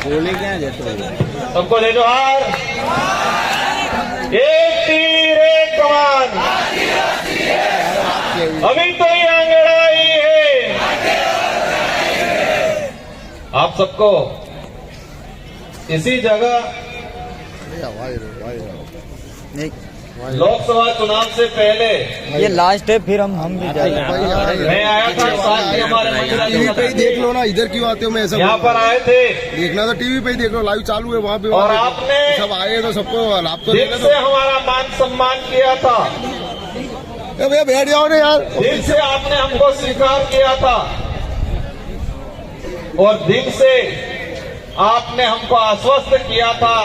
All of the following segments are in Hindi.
गोली क्या देते हो? सबको दे जोहार। एक तीर एक कमान, अभी तो ये अंगड़ाई है। आप सबको इसी जगह लोकसभा चुनाव से पहले ये लास्ट है, फिर हम भी जाएंगे। मैं आया था, साथ ही हमारे टीवी पे ही देख लो ना, इधर क्यों आते हो? मैं ऐसा यहाँ पर आए थे, देखना तो टीवी पे ही देख लो, लाइव चालू है वहाँ पे। और आपने सब आए तो सबको लाभ तो दिल से हमारा मान सम्मान किया था, भैया बैठ जाओ ना यार। दिल से आपने हमको स्वीकार किया था और दिल से आपने हमको आश्वस्त किया था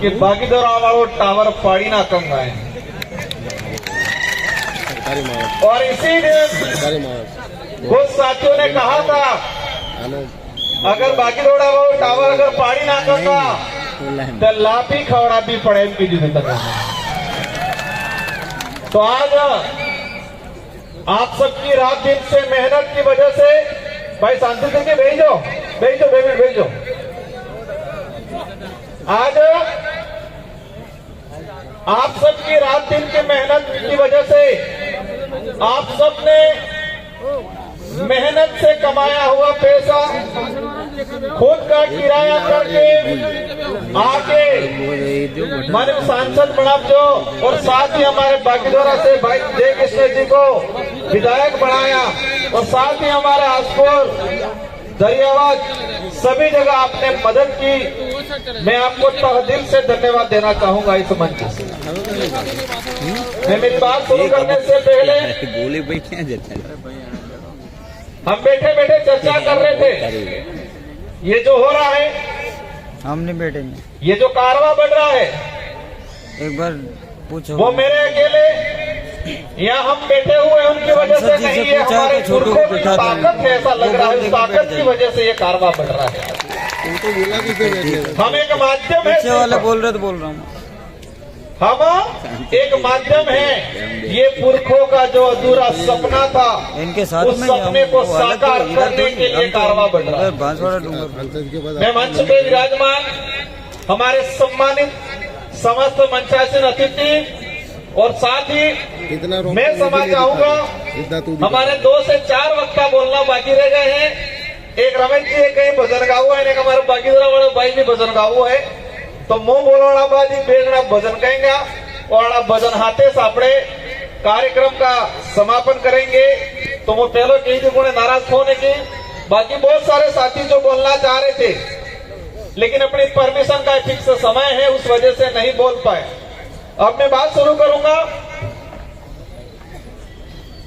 कि बागीदोरा वालों टावर फाड़ी ना कम आए। और इसी दिन कुछ साथियों ने कहा था अगर बागीदोरा वालों टावर अगर फाड़ी ना करता तो लापी खवड़ा भी पड़े इनकी जिद तक। तो आज आप सबकी रात दिन से मेहनत की वजह से, भाई शांति से भेजो भेजो पेमेंट भेजो। आज आप सबकी रात दिन की मेहनत की वजह से आप सबने मेहनत से कमाया हुआ पैसा खुद का किराया करके आके मानव सांसद बनाब जो, और साथ ही हमारे बागीदोरा से भाई जय कृष्ण जी को विधायक बनाया, और साथ ही हमारे आसपुर दरियावाद सभी जगह आपने मदद की। मैं आपको तहे दिल से धन्यवाद देना चाहूंगा इस मंच से। मैं मेरी बात शुरू करने से पहले गोली भाई क्या देता है? हम बैठे बैठे चर्चा कर रहे थे, ये जो हो रहा है, हम नहीं बैठेंगे। ये जो कारवां बढ़ रहा है, एक बार पूछो। वो मेरे अकेले यहाँ हम बैठे हुए उनकी वजह से नहीं, ये हमारे पुरखों की ताकत है, ऐसा लग रहा है। उस ताकत की वजह से ये कारवां बढ़ रहा है। हम एक माध्यम है, पीछे वाले बोल रहे तो बोल रहा हूँ। हम एक माध्यम है। ये पुरखों का जो अधूरा सपना था, इनके साथ उस सपने को साकार करने के लिए कारवां बढ़ रहा है। बांसवाड़ा डूंगर मैं मंच पे विराजमान हमारे सम्मानित समस्त मंचासीन अतिथि, और साथ ही मैं समझ चाहूंगा हमारे 2 से 4 वक्ता बोलना बाकी रह गए हैं। एक रमेश जी कहीं भजन गाऊ है, एक हमारे बागीदोरा वाले भाई भी भजन गाऊ है। तो मुंह बोलना बाजी बेगना भजन कहेंगे और भजन हाथे सापड़े कार्यक्रम का समापन करेंगे। तो वो पहले कहीं थी कोने नाराज होने की, बाकी बहुत सारे साथी जो बोलना चाह रहे थे लेकिन अपनी परमिशन का फिक्स समय है, उस वजह से नहीं बोल पाए। अब मैं बात शुरू करूंगा।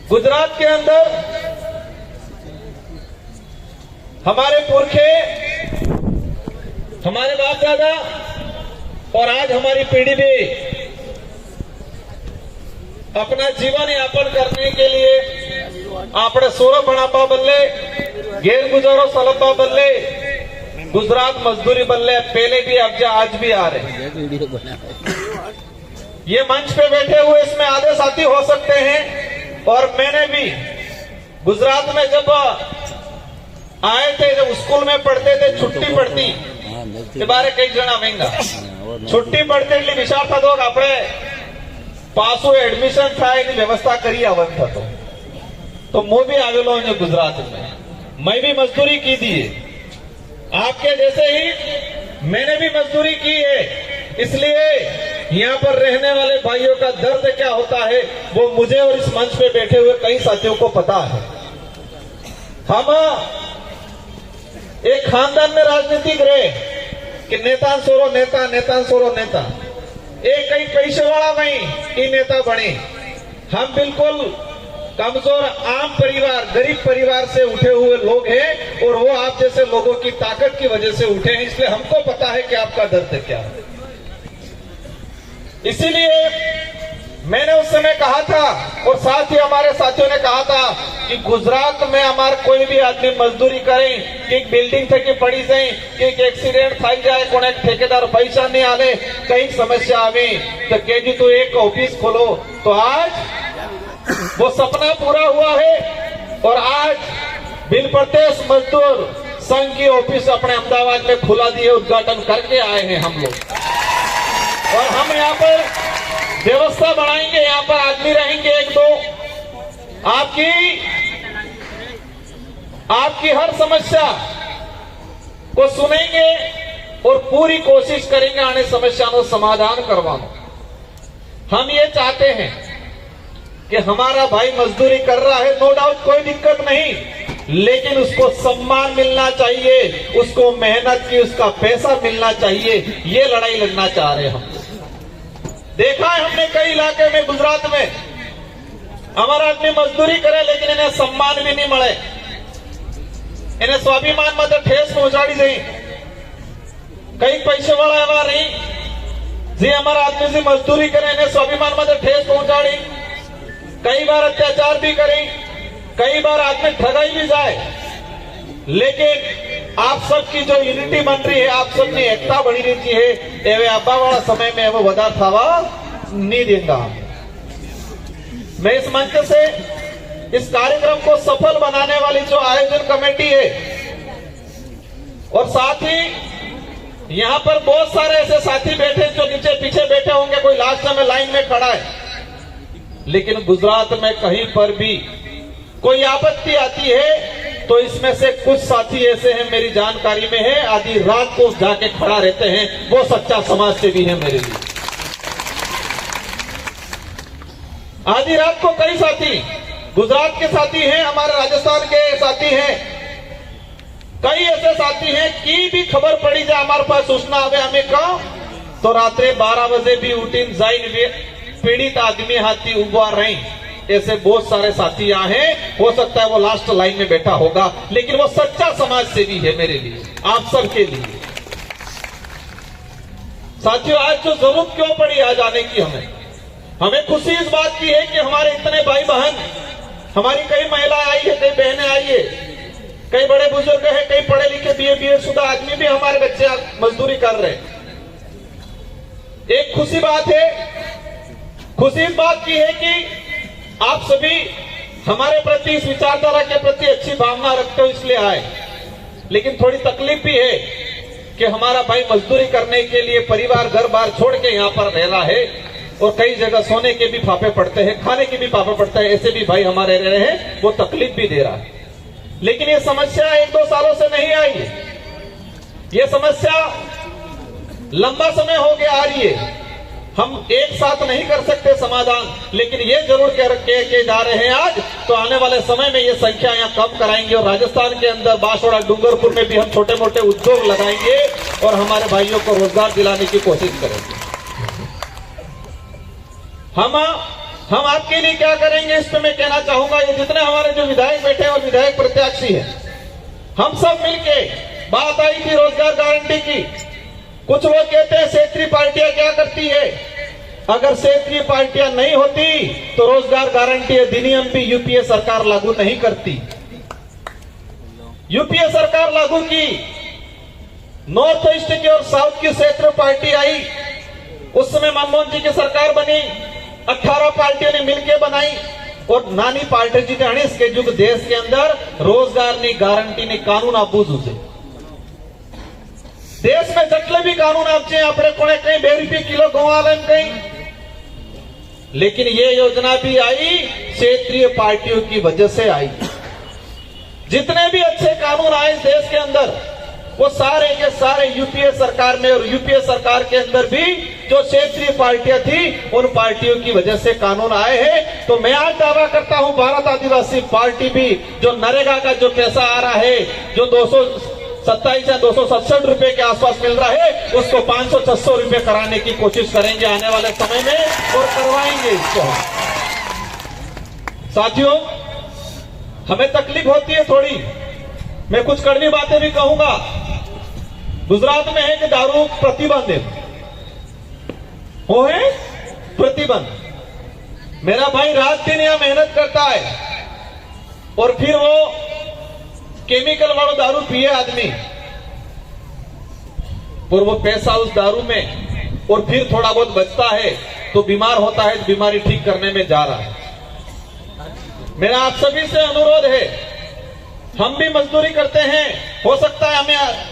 गुजरात के अंदर हमारे पुरखे, हमारे बाप दादा और आज हमारी पीढ़ी भी अपना जीवन यापन करने के लिए आपने सोरो बनापा बल्ले, गैर गुजारो सलपा बल्ले, गुजरात मजदूरी बल्ले पहले भी अब आज भी आ रहे हैं। ये मंच पे बैठे हुए इसमें आधे साथी हो सकते हैं, और मैंने भी गुजरात में जब आए थे, जब स्कूल में पढ़ते थे, छुट्टी पड़ती के बारे कई जना महंगा छुट्टी पड़ते એટલે વિચાર થતો કે આપણે પાછું એડમિશન થાય એની વ્યવસ્થા કરી આવન થતો। तो मैं भी आवेलो हूं गुजरात में, मैं भी मजदूरी की थी आपके जैसे ही मैंने भी मजदूरी की है, इसलिए यहाँ पर रहने वाले भाइयों का दर्द क्या होता है वो मुझे और इस मंच पे बैठे हुए कई साथियों को पता है। हम एक खानदान में राजनीतिक रहे कि नेता सोरो नेता, नेता सोरो नेता, एक कई पैसे वाला नहीं कि नेता बने। हम बिल्कुल कमजोर आम परिवार, गरीब परिवार से उठे हुए लोग हैं, और वो आप जैसे लोगों की ताकत की वजह से उठे हैं, इसलिए हमको पता है कि आपका दर्द क्या है। इसीलिए मैंने उस समय कहा था, और साथ ही हमारे साथियों ने कहा था कि गुजरात में हमारे कोई भी आदमी मजदूरी करें कि बिल्डिंग थे कि पड़ी से कि एक्सीडेंट थी जाए, को ठेकेदार पैसा नहीं आले, कई समस्या आवे तो कह तू एक ऑफिस खोलो। तो आज वो सपना पूरा हुआ है, और आज बिन प्रदेश मजदूर संघ की ऑफिस अपने अहमदाबाद में खुला दिए, उद्घाटन करके आए हैं हम लोग। और हम यहाँ पर व्यवस्था बढ़ाएंगे, यहाँ पर आदमी रहेंगे एक दो, आपकी हर समस्या को सुनेंगे और पूरी कोशिश करेंगे आने समस्या का समाधान करवाना। हम ये चाहते हैं कि हमारा भाई मजदूरी कर रहा है, नो डाउट, कोई दिक्कत नहीं, लेकिन उसको सम्मान मिलना चाहिए, उसको मेहनत की उसका पैसा मिलना चाहिए। ये लड़ाई लड़ना चाह रहे हैं हम। देखा है हमने कई इलाके में, गुजरात में, हमारा आदमी मजदूरी करे लेकिन इन्हें सम्मान भी नहीं मिले, इन्हें स्वाभिमान में ठेस पहुंचाड़ी गई। कई पैसे वाला एवा रही जी हमारा आदमी से मजदूरी करे, इन्हें स्वाभिमान में ठेस पहुंचाड़ी, कई बार अत्याचार भी करें, कई बार आदमी ठगाई भी जाए। लेकिन आप सबकी जो यूनिटी बन रही है, आप सबकी एकता बनी रहती है, एवे आबा वाला समय में वो वधा थावा नहीं देगा। मैं इस मंच से इस कार्यक्रम को सफल बनाने वाली जो आयोजन कमेटी है, और साथ ही यहाँ पर बहुत सारे ऐसे साथी बैठे जो नीचे पीछे बैठे होंगे, कोई लास्ट में लाइन में खड़ा है, लेकिन गुजरात में कहीं पर भी कोई आपत्ति आती है तो इसमें से कुछ साथी ऐसे हैं, मेरी जानकारी में है, आधी रात को जाके खड़ा रहते हैं, वो सच्चा समाज सेवी है मेरे लिए। आधी रात को कई साथी गुजरात के साथी हैं, हमारे राजस्थान के साथी हैं, कई ऐसे साथी हैं की भी खबर पड़ी जाए, हमारे पास सूचना आवे हमें कहा तो रात्रि 12 बजे भी उठीन जाइन पीड़ित आदमी हाथी उबा रही। ऐसे बहुत सारे साथी यहाँ हैं, हो सकता है वो लास्ट लाइन में बैठा होगा, लेकिन वो सच्चा समाज सेवी है मेरे लिए, आप सबके लिए। साथियों, आज जो जरूरत क्यों पड़ी आज आने की, हमें खुशी इस बात की है कि हमारे इतने भाई बहन, हमारी कई महिलाएं आई है, कई बहनें आई है, कई बड़े बुजुर्ग हैं, कई पढ़े लिखे बीए शुदा आदमी भी हमारे बच्चे मजदूरी कर रहे हैं। एक खुशी बात है, खुशी इस बात की है कि आप सभी हमारे प्रति, इस विचारधारा के प्रति अच्छी भावना रखते हो, इसलिए आए। लेकिन थोड़ी तकलीफ भी है कि हमारा भाई मजदूरी करने के लिए परिवार घर बार छोड़ के यहाँ पर रह रहा है, और कई जगह सोने के भी फाफे पड़ते हैं, खाने के भी फाफे पड़ते हैं, ऐसे भी भाई हमारे रह रहे हैं, वो तकलीफ भी दे रहा है। लेकिन ये समस्या 1-2 सालों से नहीं आई है, ये समस्या लंबा समय हो गया आ रही है। हम एक साथ नहीं कर सकते समाधान, लेकिन ये जरूर के जा रहे हैं आज, तो आने वाले समय में ये संख्या यहाँ कम कराएंगे, और राजस्थान के अंदर बांसवाड़ा डूंगरपुर में भी हम छोटे मोटे उद्योग लगाएंगे और हमारे भाइयों को रोजगार दिलाने की कोशिश करेंगे। हम आपके लिए क्या करेंगे, इस पे मैं कहना चाहूंगा, ये जितने हमारे जो विधायक बैठे और विधायक प्रत्याशी हैं, हम सब मिलके, बात आई थी रोजगार गारंटी की, कुछ लोग कहते हैं क्षेत्रीय पार्टियां क्या करती है, अगर क्षेत्रीय पार्टियां नहीं होती तो रोजगार गारंटी अधिनियम भी यूपीए सरकार लागू नहीं करती। यूपीए सरकार लागू की, नॉर्थ ईस्ट की और साउथ की क्षेत्रीय पार्टी आई, उस समय मनमोहन जी की सरकार बनी, 18 पार्टियों ने मिलकर बनाई, और नानी पार्टी जी ने अणीस के जुग देश के अंदर रोजगार नी गारंटी नी कानून आपू छे। देश में जटले भी कानून आपचे, अपने कोने कहीं 2 रुपये किलो गंवाले कहीं, लेकिन ये योजना भी आई क्षेत्रीय पार्टियों की वजह से आई। जितने भी अच्छे कानून आए देश के अंदर, वो सारे के सारे यूपीए सरकार में, और यूपीए सरकार के अंदर भी जो क्षेत्रीय पार्टियां थी, उन पार्टियों की वजह से कानून आए हैं। तो मैं आज दावा करता हूं, भारत आदिवासी पार्टी भी जो नरेगा का जो पैसा आ रहा है, जो 227 या 267 रुपए के आसपास मिल रहा है, उसको 500-600 रुपए कराने की कोशिश करेंगे आने वाले समय में, और करवाएंगे इसको। साथियों, हमें तकलीफ होती है थोड़ी, मैं कुछ कड़वी बातें भी कहूंगा। गुजरात में है कि दारू प्रतिबंध है, वो है प्रतिबंध। मेरा भाई रात दिन यहां मेहनत करता है, और फिर वो केमिकल वाला दारू पिए आदमी, और वो पैसा उस दारू में, और फिर थोड़ा बहुत बचता है तो बीमार होता है, बीमारी ठीक करने में जा रहा है। मेरा आप सभी से अनुरोध है, हम भी मजदूरी करते हैं, हो सकता है हमें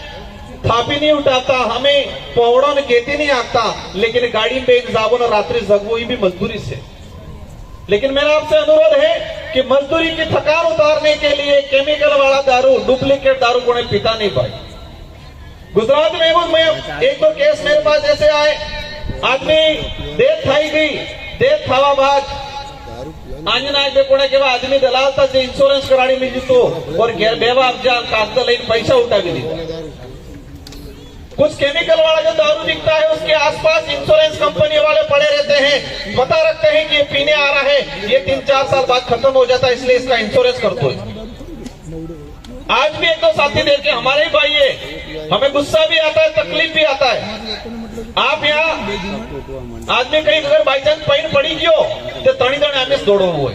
थापी नहीं उठाता, हमें पोवड़ों ने गेती नहीं आता, लेकिन गाड़ी में एक जाबो न रात्रि जगो भी मजदूरी से। लेकिन मेरा आपसे अनुरोध है कि मजदूरी की थकान उतारने के लिए केमिकल वाला दारू, डुप्लीकेट दारू कोने पीता नहीं पाए। गुजरात में एक दो केस मेरे पास ऐसे आए, आदमी डेथ थाई गई, डेथ थावा बाद आंजना पे कोने के बाद आदमी दलाल था जो इंश्योरेंस कराड़ी मिली तो और घेर बेवा अफजा कागज लेकर पैसा उठा भी दी। कुछ केमिकल वाला जो दारू बिकता है उसके आसपास इंश्योरेंस कंपनी वाले पड़े रहते हैं, बता रखते हैं कि ये पीने आ रहा है, ये 3-4 साल बाद खत्म हो जाता है, इसलिए इसका इंश्योरेंस कर दो। आज भी एक दो साथी देख के हमारे ही भाई है, हमें गुस्सा भी आता है, तकलीफ भी आता है। आप यहाँ आदमी कहीं अगर बाई चांस पैन पड़ी गयो तो तणी जण आमे दौड़ो हुए,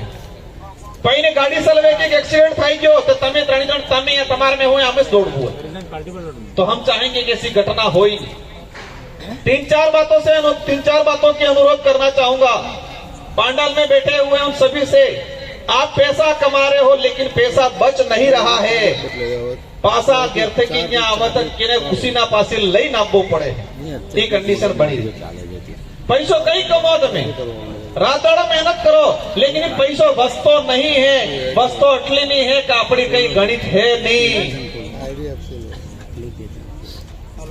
पैने गाड़ी चलवे के एक्सीडेंट थाई गयो तो तमे तणी जण तमे या तमार में हुए आमे दौड़ हुए। तो हम चाहेंगे कि ऐसी घटना हो ही नहीं। 3-4 बातों की अनुरोध करना चाहूंगा। पांडाल में बैठे हुए उन सभी से, आप पैसा कमा रहे हो लेकिन पैसा बच नहीं रहा है। पासा गिरते की आवत किने खुशी ना पासी लई नाबो पड़े, ये कंडीशन बनी रही। पैसों कई कमाओ તમે, रातोड़ मेहनत करो, लेकिन पैसों बस तो नहीं है, बस तो अटली नहीं है कि अपनी कई गणित है नहीं।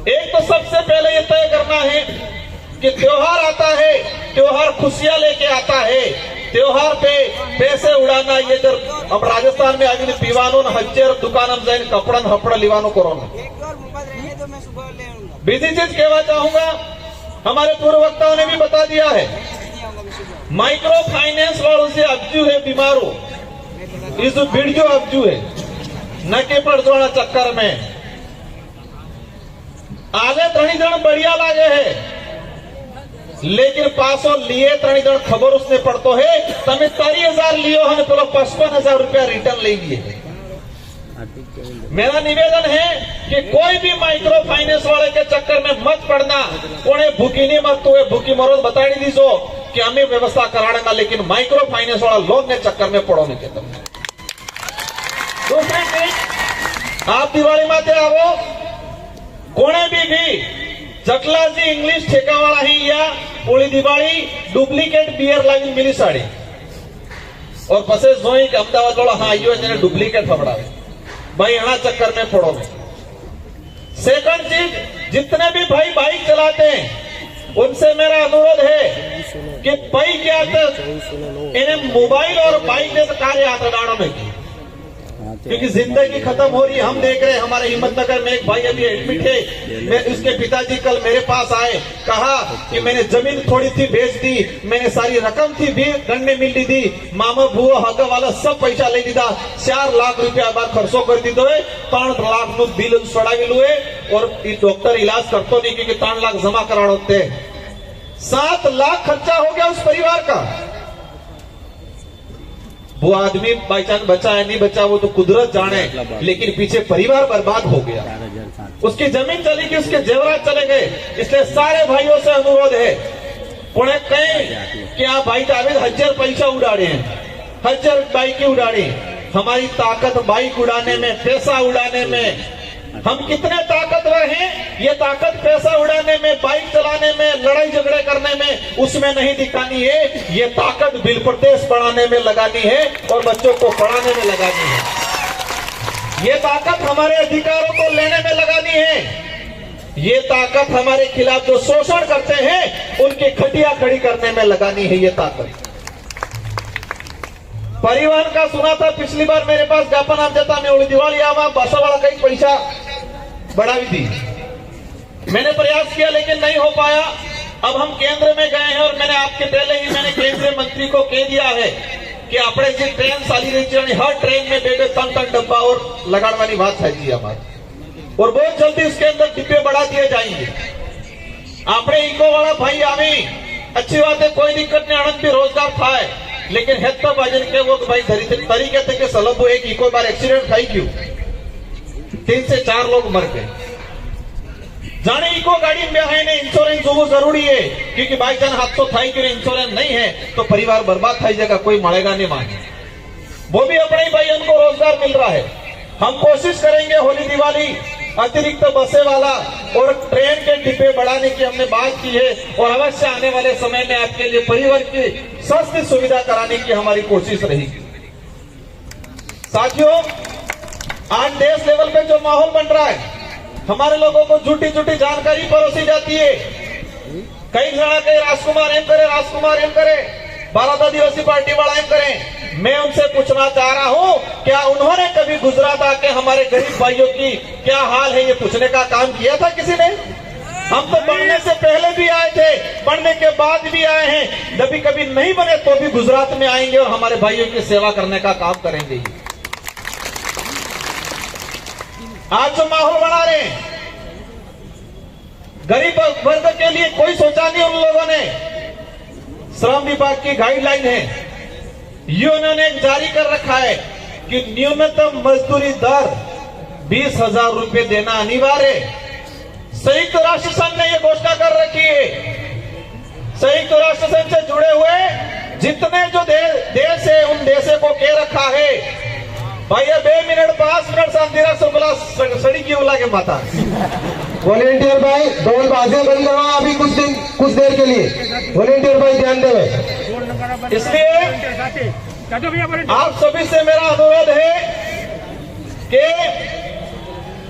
एक तो सबसे पहले ये तय करना है कि त्योहार आता है, त्योहार खुशियां लेके आता है, त्योहार पे पैसे उड़ाना ये जब अब राजस्थान में आगे पीवानो हज्जर दुकान जाइन कपड़न हपड़ा लिवानो कोरोना। बीजी चीज कहना चाहूंगा, हमारे पूर्व वक्ताओं ने भी बता दिया है, माइक्रो फाइनेंस वालों से अब्जू है बीमारो, इस बिड़जो अब्जू है न के पड़ जोड़ा चक्कर में आगे तणी जण बढ़िया लागे है, लेकिन पासो लिए तणी जण खबर उसने पड़तो है तमे 30,000 लियो है तो 55,000 रुपया रिटर्न ले लिए। मेरा निवेदन है कि कोई भी माइक्रो फाइनेंस वाले के चक्कर में मत पड़ना। कोने भूखी नहीं मरते हुए भूखी मरो बताई दीजो कि हमें व्यवस्था कराना, लेकिन माइक्रो फाइनेंस वाला लोन के चक्कर में पड़ो नहीं के। दूसरी चीज, आप दिवाली माते आवो, कोने भी जटला जी इंग्लिश ठेका वाला ही या पूरी दिवाली डुप्लीकेट बियर लाइन मिली साड़ी और पसे जोई के अहमदाबाद वाला हाँ यो ने डुप्लीकेट फबड़ावे भाई यहाँ चक्कर में पड़ो में। सेकंड चीज, जितने भी भाई बाइक चलाते हैं उनसे मेरा अनुरोध है कि बाइक क्या इन्हें मोबाइल और बाइक जैसे कार्य आता डाणों में, क्योंकि जिंदगी खत्म हो रही है। हम देख रहे हैं हमारे हिम्मतनगर में एक भाई अभी एडमिट है, मैं उसके पिताजी कल मेरे पास आए, कहा कि मैंने जमीन थोड़ी थी बेच दी, मैंने सारी रकम थी भी गन्ने मिल दी, मामा भूओ हग वाला सब पैसा ले दीदा, 4 लाख रुपया बार खर्चो कर दी दो, 3 लाख नु बिल छुड़ावेलू है और डॉक्टर इलाज करतो नहीं क्योंकि 3 लाख जमा कराणो थे। 7 लाख खर्चा हो गया उस परिवार का। वो आदमी बाई चांस बचा है नहीं बचा वो तो कुदरत जाने, लेकिन पीछे परिवार बर्बाद हो गया, उसकी जमीन चली गई, उसके जेवरात चले गए। इसलिए सारे भाइयों से अनुरोध है, पुणे कहें कि आप भाई दावेद 1000 पैसा उड़ाड़े हैं, 1000 बाइक उड़ाड़ी, हमारी ताकत बाइक उड़ाने में, पैसा उड़ाने में। हम कितने ताकतवर हैं, ये ताकत पैसा उड़ाने में, बाइक चलाने में, लड़ाई झगड़े करने में, उसमें नहीं दिखानी है। ये ताकत बिल प्रदेश बढ़ाने में लगानी है और बच्चों को पढ़ाने में लगानी है। ये ताकत हमारे अधिकारों को लेने में लगानी है। ये ताकत हमारे खिलाफ जो शोषण करते हैं उनकी खटिया खड़ी करने में लगानी है। ये ताकत परिवहन का सुना था पिछली बार मेरे पास ज्ञापन आप जाता मैं उड़ी दिवाली आवा बसा वाला कई पैसा बढ़ावी थी, मैंने प्रयास किया लेकिन नहीं हो पाया। अब हम केंद्र में गए हैं और मैंने आपके पहले ही मैंने केंद्रीय मंत्री को कह दिया है कि अपने जो ट्रेन साली रही हर ट्रेन में 2-3 डब्बा और लगाने बात है जी हमारी, और बहुत जल्दी उसके अंदर डिब्बे बढ़ा दिए जाएंगे। अपने इको वाला भाई आवे अच्छी बात है, कोई दिक्कत नहीं, आनंद भी रोजगार था है, लेकिन है तो बाजन के वो भाई तरीके थे कि सलब एक इको बार एक्सीडेंट खाई क्यों 3 से 4 लोग मर गए। जाने इको गाड़ी में है ने इंश्योरेंस वो जरूरी है, क्योंकि बाई चांस हादसों थाई क्यों इंश्योरेंस नहीं है तो परिवार बर्बाद थाई जगह कोई मरेगा नहीं मांगे। वो भी अपने ही भाई उनको रोजगार मिल रहा है। हम कोशिश करेंगे होली दिवाली अतिरिक्त बसें वाला और ट्रेन के डिब्बे बढ़ाने की हमने बात की है और अवश्य आने वाले समय में आपके लिए परिवहन की सस्ती सुविधा कराने की हमारी कोशिश रहेगी। साथियों, आज देश लेवल पे जो माहौल बन रहा है, हमारे लोगों को झूठी झूठी जानकारी परोसी जाती है। कई जगह कहीं राजकुमार एम करे 12 दिवसीय पार्टी वाला एम करें। मैं उनसे पूछना चाह रहा हूं, क्या उन्होंने कभी गुजरात आके हमारे गरीब भाइयों की क्या हाल है ये पूछने का काम किया था किसी ने? हम तो बनने से पहले भी आए थे, बनने के बाद भी आए हैं, जब कभी नहीं बने तो भी गुजरात में आएंगे और हमारे भाइयों की सेवा करने का काम करेंगे। आज जो माहौल बना रहे हैं, गरीब वर्ग के लिए कोई सोचा नहीं उन लोगों ने। श्रम विभाग की गाइडलाइन है, यूनियन ने जारी कर रखा है कि न्यूनतम मजदूरी दर 20,000 रुपए देना अनिवार्य है। संयुक्त राष्ट्र संघ ने यह घोषणा कर रखी है। संयुक्त राष्ट्र संघ से जुड़े हुए जितने जो देश है उन देशों को कह रखा है, भाई 2 मिनट 5 मिनट शांति बोला सड़ी की बोला के माता वॉलेंटियर भाई ढोल बाजे बंद करवा अभी कुछ देर के लिए। वॉलेंटियर भाई ध्यान देवे। इसलिए आप सभी से मेरा अनुरोध है कि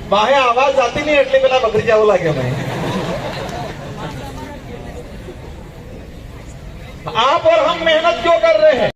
बाहे आवाज आती नहीं एटली पेला बकरी जाव लागे मैं। आप और हम मेहनत क्यों कर रहे हैं?